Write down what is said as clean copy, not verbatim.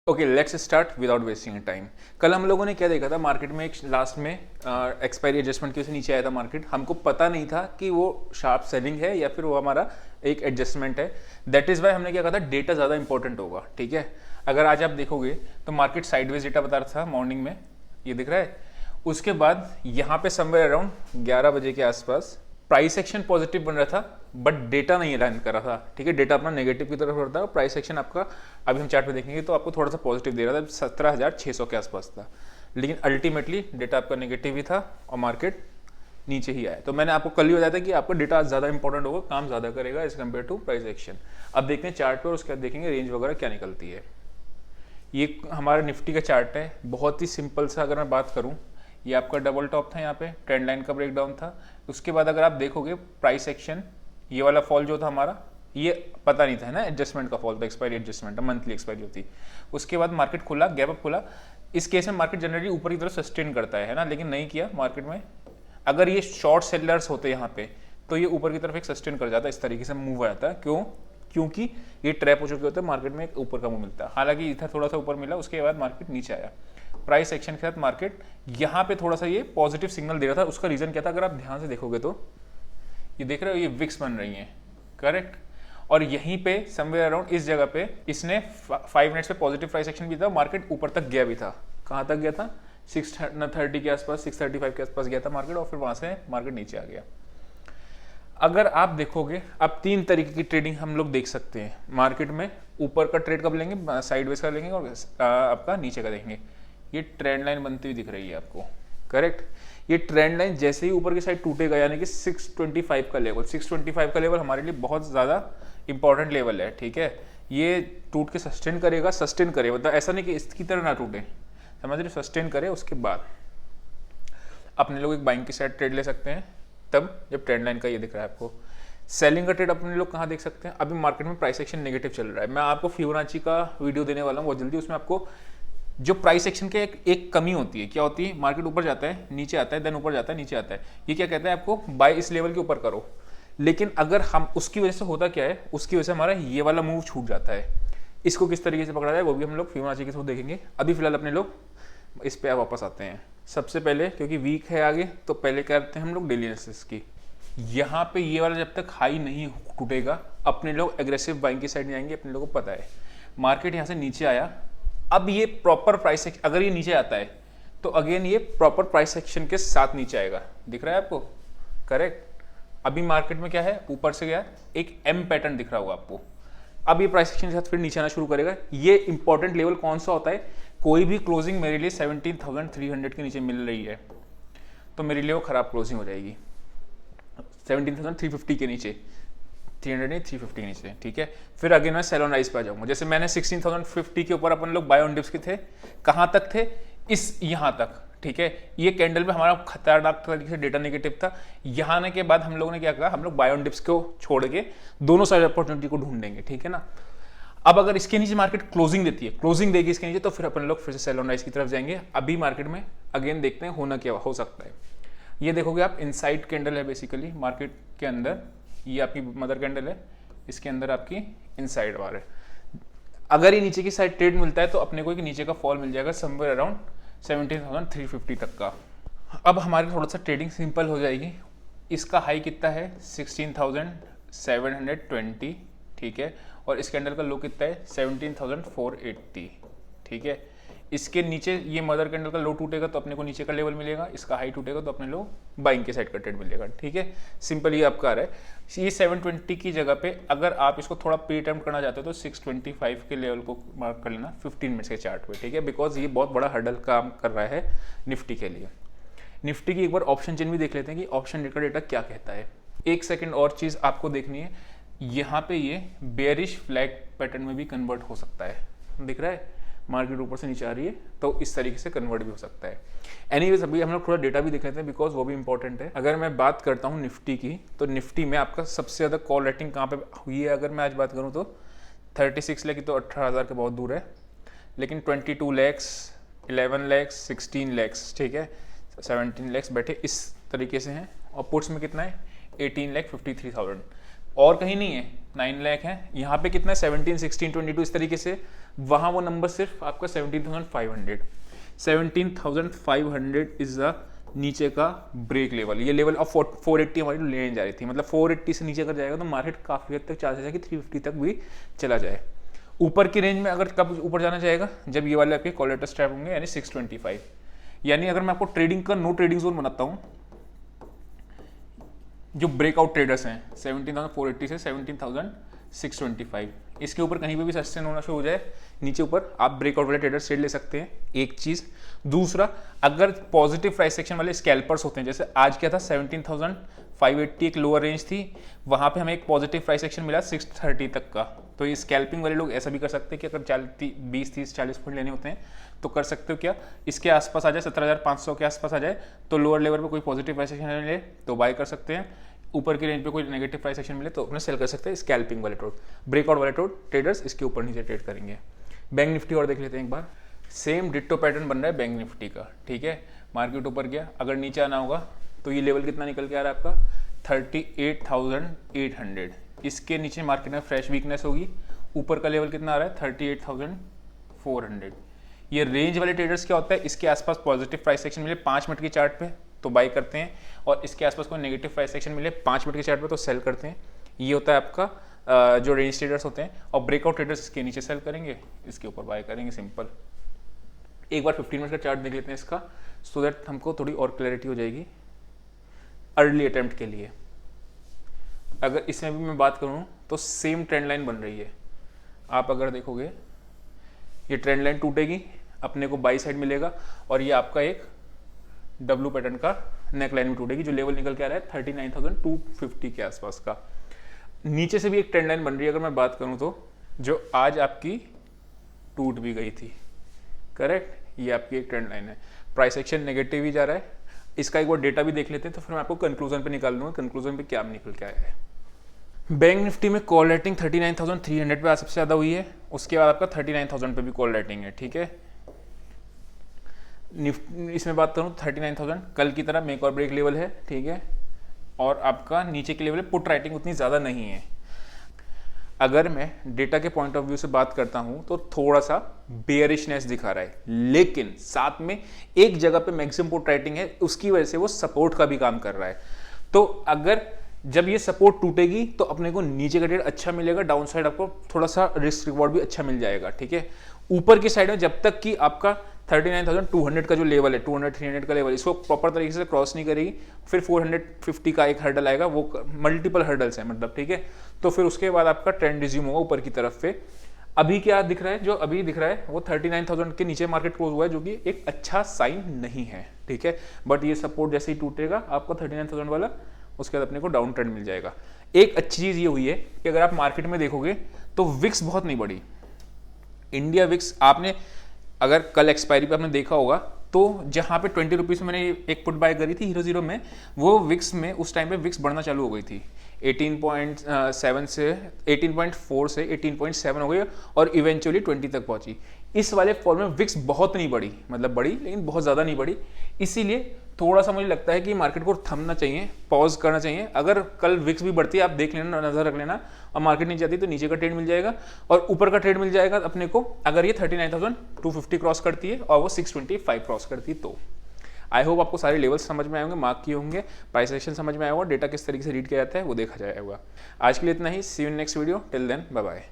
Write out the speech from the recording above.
Okay, let's start without wasting time. कल हम लोगों ने क्या देखा था मार्केट में, एक लास्ट में एक्सपायरी एडजस्टमेंट की वजह से नीचे आया था मार्केट। हमको पता नहीं था कि वो शार्प सेलिंग है या फिर वो हमारा एक एडजस्टमेंट है। दैट इज़ वाई हमने क्या कहा था, डेटा ज़्यादा इंपॉर्टेंट होगा। ठीक है, अगर आज आप देखोगे तो मार्केट साइडवेज डेटा बता रहा था मॉर्निंग में, ये दिख रहा है। उसके बाद यहाँ पे समवेयर अराउंड 11 बजे के आसपास प्राइस एक्शन पॉजिटिव बन रहा था, बट डेटा नहीं अलाइन कर रहा था। ठीक है, डेटा अपना नेगेटिव की तरफ बढ़ता है और प्राइस एक्शन आपका अभी हम चार्ट में देखेंगे तो आपको थोड़ा सा पॉजिटिव दे रहा था, 17,600 के आसपास था। लेकिन अल्टीमेटली डेटा आपका नेगेटिव ही था और मार्केट नीचे ही आया। तो मैंने आपको कल ही बताया था कि आपका डेटा ज़्यादा इंपॉर्टेंट होगा, काम ज़्यादा करेगा as compare to price action. अब देखते हैं चार्ट पर, उसके बाद देखेंगे रेंज वगैरह क्या निकलती है। ये हमारा निफ्टी का चार्ट है, बहुत ही सिंपल सा। अगर मैं बात करूँ, ये आपका डबल टॉप था, यहाँ पे ट्रेंड लाइन का ब्रेकडाउन था। उसके बाद अगर आप देखोगे प्राइस एक्शन, ये वाला फॉल जो था हमारा, ये पता नहीं था ना, एडजस्टमेंट का फॉल था, एक्सपायरी एडजस्टमेंट, मंथली एक्सपायरी होती। उसके बाद मार्केट खुला, गैप अप खुला। इस केस में मार्केट जनरली ऊपर की तरफ सस्टेन करता है ना, लेकिन नहीं किया मार्केट में। अगर ये शॉर्ट सेलर्स होते यहाँ पे तो ये ऊपर की तरफ एक सस्टेन कर जाता है, इस तरीके से मूव आ जाता है। क्यों? क्योंकि ये ट्रैप हो चुके होते हैं, मार्केट में एक ऊपर का मूव मिलता है। हालांकि इधर थोड़ा सा ऊपर मिला, उसके बाद मार्केट नीचे आया। प्राइस एक्शन के साथ मार्केट यहाँ पे थोड़ा सा ये पॉजिटिव सिग्नल दे रहा था। उसका रीजन क्या था, अगर आप ध्यान से देखोगे तो ये देख रहे हो, ये विक्स बन रही है, करेक्ट। और यहीं पे समवेयर अराउंड इस जगह पे इसने 5 मिनट्स पे पॉजिटिव प्राइस एक्शन भी था, मार्केट ऊपर तक गया भी था। कहाँ तक गया था? 630 के आसपास, 635 के आसपास गया था मार्केट, और फिर वहां से मार्केट नीचे आ गया। अगर आप देखोगे, अब 3 तरीके की ट्रेडिंग हम लोग देख सकते हैं मार्केट में। ऊपर का ट्रेड कब लेंगे, साइडवेज का लेंगे, और आपका नीचे का देखेंगे। ये ट्रेंड लाइन बनती हुई दिख रही है आपको, करेक्ट। ये ट्रेंड लाइन जैसे ही ऊपर की साइड टूटेगा, यानी कि 625 का लेवल, 625 का लेवल हमारे लिए बहुत ज़्यादा इंपॉर्टेंट लेवल है। ठीक है, ये टूट के सस्टेन करेगा, सस्टेन करे, मतलब ऐसा नहीं कि इसकी तरह ना टूटे, समझ रहे, सस्टेन करे। उसके बाद अपने लोग एक बाइंग की साइड ट्रेड ले सकते हैं, तब जब ट्रेंड लाइन का ये दिख रहा है आपको। सेलिंग का ट्रेड अपने लोग कहाँ देख सकते हैं? अभी मार्केट में प्राइस एक्शन नेगेटिव चल रहा है। मैं आपको फिबोनाची का वीडियो देने वाला हूँ बहुत जल्दी, उसमें आपको जो प्राइस एक्शन के एक कमी होती है, क्या होती है, मार्केट ऊपर जाता है, नीचे आता है, देन ऊपर जाता है, नीचे आता है। ये क्या कहता है आपको, बाय इस लेवल के ऊपर करो। लेकिन अगर हम, उसकी वजह से होता क्या है, उसकी वजह से हमारा ये वाला मूव छूट जाता है। इसको किस तरीके से पकड़ा जाए वो भी हम लोग फिबोनाची के थ्रू देखेंगे। अभी फिलहाल अपने लोग इस पे वापस आते हैं। सबसे पहले, क्योंकि वीक है आगे, तो पहले करते हैं हम लोग डेली एनालिसिस की। यहाँ पे ये वाला जब तक हाई नहीं टूटेगा, अपने लोग एग्रेसिव बाइंग की साइड नहीं आएंगे। अपने लोगों को पता है मार्केट यहाँ से नीचे आया, अब ये प्रॉपर प्राइस, अगर ये नीचे आता है तो अगेन ये प्रॉपर प्राइस एक्शन के साथ नीचे आएगा। दिख रहा है आपको, करेक्ट। अभी मार्केट में क्या है, ऊपर से गया, एक एम पैटर्न दिख रहा होगा आपको। अब ये प्राइस एक्शन के साथ फिर नीचे आना शुरू करेगा। ये इंपॉर्टेंट लेवल कौन सा होता है, कोई भी क्लोजिंग मेरे लिए 17,300 के नीचे मिल रही है तो मेरे लिए वो खराब क्लोजिंग हो जाएगी। 17,350 के नीचे, 300 नहीं, 350 के नीचे। ठीक है, फिर अगेन मैं सेल ऑन राइज पे आ जाऊंगा। जैसे मैंने 16,050 के ऊपर अपन लोग बाय ऑन डिप्स के थे, कहाँ तक थे, इस यहाँ तक। ठीक है, ये कैंडल में हमारा खतरनाक तरीके से डेटा नेगेटिव था। यहाँ आने के बाद हम लोगों ने क्या कहा, हम लोग बाय ऑन डिप्स को छोड़ के दोनों साइड अपॉर्चुनिटी को ढूंढेंगे। ठीक है ना। अब अगर इसके नीचे मार्केट क्लोजिंग देती है, क्लोजिंग देगी इसके नीचे, तो फिर अपन लोग फिर से सेल ऑन राइज की तरफ जाएंगे। अभी मार्केट में अगेन देखते हैं होना क्या हो सकता है। ये देखोगे आप, इनसाइड कैंडल है बेसिकली मार्केट के अंदर, ये आपकी मदर कैंडल है, इसके अंदर आपकी इनसाइड बार है। अगर ये नीचे की साइड ट्रेड मिलता है तो अपने को एक नीचे का फॉल मिल जाएगा समवेयर अराउंड 17,350 तक का। अब हमारी थोड़ा सा ट्रेडिंग सिंपल हो जाएगी। इसका हाई कितना है, 16,720। ठीक है, और इस कैंडल का लो कितना है, 17,480। ठीक है, इसके नीचे ये मदर कैंडल का लो टूटेगा तो अपने को नीचे का लेवल मिलेगा, इसका हाई टूटेगा तो अपने लोग बाइंग के साइड का ट्रेड मिलेगा। ठीक है, सिंपल ये आपका आ रहा है। ये 720 की जगह पे अगर आप इसको थोड़ा प्री अटेम्प्ट करना चाहते हो तो 625 के लेवल को मार्क कर लेना 15 मिनट्स के चार्ट पे। ठीक है, बिकॉज ये बहुत बड़ा हर्डल काम कर रहा है निफ्टी के लिए। निफ्टी की एक बार ऑप्शन चेन भी देख लेते हैं कि ऑप्शन का डेटा क्या कहता है। एक सेकेंड और चीज़ आपको देखनी है, यहाँ पे ये बेयरिश फ्लैग पैटर्न में भी कन्वर्ट हो सकता है। दिख रहा है, मार्केट ऊपर से नीचे आ रही है तो इस तरीके से कन्वर्ट भी हो सकता है। एनीवेज, अभी हम लोग थोड़ा डेटा भी देख लेते हैं बिकॉज वो भी इंपॉर्टेंट है। अगर मैं बात करता हूँ निफ्टी की, तो निफ्टी में आपका सबसे ज़्यादा कॉल रेटिंग कहाँ पे हुई है, अगर मैं आज बात करूँ तो 36 लाख की, तो 18,000 के बहुत दूर है। लेकिन 22 लाख, 11 लाख, 16 लाख, ठीक है, 17 लाख बैठे इस तरीके से हैं। और पुट्स में कितना है, 18,53,000, और कहीं नहीं है, 9 लाख है। यहाँ पे कितना है, 17, 16, 22, इस तरीके से वहाँ वो नंबर सिर्फ आपका 17,500, 17,500 इज द नीचे का ब्रेक लेवल। ये लेवल अब 480 हमारी लेने जा रही थी, मतलब 480 से नीचे अगर जाएगा तो मार्केट काफ़ी हद तक चांसेस है कि 350 तक भी चला जाए। ऊपर की रेंज में अगर कब ऊपर जाना चाहेगा, जब ये वाले आपके कॉल लेटर स्ट्रैप होंगे, यानी 625। यानी अगर मैं आपको ट्रेडिंग का नो ट्रेडिंग जोन बनाता हूँ, जो ब्रेकआउट ट्रेडर्स हैं 17,480 से 17,625, इसके ऊपर कहीं पे भी सस्टेन होना शुरू हो जाए, नीचे ऊपर आप ब्रेकआउट वाले ट्रेडर ट्रेड ले सकते हैं, एक चीज़। दूसरा, अगर पॉजिटिव प्राइस सेक्शन वाले स्कैल्पर्स होते हैं, जैसे आज क्या था 17,580 एक लोअर रेंज थी, वहाँ पे हमें एक पॉजिटिव प्राइस सेक्शन मिला 630 तक का, तो ये स्कैल्पिंग वाले लोग ऐसा भी कर सकते हैं कि अगर 20, 30, 40 पॉइंट लेने होते हैं तो कर सकते हो क्या, इसके आसपास आ जाए 17,500 के आसपास आ जाए तो लोअर लेवल पे कोई पॉजिटिव प्राइस सेक्शन मिले तो बाय कर सकते हैं, ऊपर की रेंज पे कोई नेगेटिव प्राइस सेक्शन मिले तो अपने सेल कर सकते हैं। स्कैल्पिंग वाले ब्रेकआउट वाले ट्रेडर्स इसके ऊपर नीचे ट्रेड करेंगे। बैंक निफ्टी और देख लेते हैं एक बार। सेम डिट्टो पैटर्न बन रहा है बैंक निफ्टी का, ठीक है। मार्केट ऊपर गया, अगर नीचे आना होगा तो ये लेवल कितना निकल के आ रहा है आपका 38,800। इसके नीचे मार्केट में फ्रेश वीकनेस होगी, ऊपर का लेवल कितना आ रहा है 38,400। ये रेंज वाले ट्रेडर्स क्या होता है, इसके आसपास पॉजिटिव प्राइस सेक्शन मिले 5 मिनट की चार्ट पे तो बाई करते हैं, और इसके आसपास कोई नेगेटिव प्राइस सेक्शन मिले 5 मिनट के चार्ट पे तो सेल करते हैं। ये होता है आपका जो रेंज ट्रेडर्स होते हैं, और ब्रेकआउट ट्रेडर्स इसके नीचे सेल करेंगे, इसके ऊपर बाय करेंगे, सिंपल। एक बार 15 मिनट का चार्ट देख लेते हैं इसका, सो दैट हमको थोड़ी और क्लैरिटी हो जाएगी अर्ली अटेम्प्ट के लिए। अगर इसमें भी मैं बात करूँ तो सेम ट्रेंड लाइन बन रही है। आप अगर देखोगे ये ट्रेंड लाइन टूटेगी, अपने को बाई साइड मिलेगा, और ये आपका एक डब्लू पैटर्न का नेक लाइन में टूटेगी, जो लेवल निकल के आ रहा है 39,250 के आसपास का। नीचे से भी एक ट्रेंड लाइन बन रही है, अगर मैं बात करूं तो, जो आज आपकी टूट भी गई थी, करेक्ट। ये आपकी एक ट्रेंड लाइन है, प्राइस एक्शन नेगेटिव ही जा रहा है। इसका एक बार डेटा भी देख लेते हैं तो फिर मैं आपको कंक्लूजन पे निकाल लूंगा, कंक्लूजन पे क्या निकल के आया है। बैंक निफ्टी में कॉल रेटिंग 39,300 पे सबसे ज़्यादा हुई है, उसके बाद आपका 39,000 पे भी कॉल रेटिंग है, ठीक है। इसमें बात करूँ 39,000 कल की तरह मेक और ब्रेक लेवल है, ठीक है, और आपका नीचे के लेवल पुट राइटिंग उतनी ज़्यादा नहीं है। अगर मैं डेटा के पॉइंट ऑफ व्यू से बात करता हूं तो थोड़ा सा बेयरिशनेस दिखा रहा है, लेकिन साथ में एक जगह पे मैक्सिमम पुट राइटिंग है, उसकी वजह से वो सपोर्ट का भी काम कर रहा है। तो अगर जब ये सपोर्ट टूटेगी तो अपने को नीचे का ट्रेड अच्छा मिलेगा, डाउन साइड आपको थोड़ा सा रिस्क रिवॉर्ड भी अच्छा मिल जाएगा, ठीक है। ऊपर की साइड में जब तक कि आपका 39,200 का जो लेवल है, 200-300 का लेवल, इसको प्रॉपर तरीके से क्रॉस नहीं करेगी, फिर 450 का एक हर्डल आएगा, वो मल्टीपल हर्डल्स है मतलब, ठीक है। तो फिर उसके बाद आपका ट्रेंड रिज्यूम होगा ऊपर की तरफ पे। अभी क्या दिख रहा है, जो अभी दिख रहा है वो 39,000 के नीचे मार्केट क्लोज हुआ है, जो कि एक अच्छा साइन नहीं है, ठीक है। बट ये सपोर्ट जैसे ही टूटेगा आपका 39,000 वाला, उसके बाद अपने को डाउन ट्रेंड मिल जाएगा। एक अच्छी चीज ये हुई है कि अगर आप मार्केट में देखोगे तो विक्स बहुत नहीं बढ़ी। इंडिया विक्स आपने अगर कल एक्सपायरी पे आपने देखा होगा तो जहां पे 20 रुपीज़ में मैंने एक पुट बाय करी थी हीरो जीरो में, वो विक्स में उस टाइम पे विक्स बढ़ना चालू हो गई थी। 18.7 से 18.4 से 18.7 हो गई और इवेंचुअली 20 तक पहुंची। इस वाले फॉल में विक्स बहुत नहीं बढ़ी, मतलब बढ़ी लेकिन बहुत ज़्यादा नहीं बढ़ी, इसीलिए थोड़ा सा मुझे लगता है कि मार्केट को थमना चाहिए, पॉज करना चाहिए। अगर कल विक्स भी बढ़ती है, आप देख लेना, नजर रख लेना, और मार्केट नीचे आती है तो नीचे का ट्रेड मिल जाएगा और ऊपर का ट्रेड मिल जाएगा अपने को अगर ये 39,250 क्रॉस करती है और वो 625 क्रॉस करती है तो। आई होप आपको सारे लेवल्स समझ में आए होंगे, मार्क किए होंगे, प्राइस एक्शन समझ में आया होगा, डेटा किस तरीके से रीड किया जाता है वो देखा जाएगा। आज के लिए इतना ही, see you in next video, till then bye bye.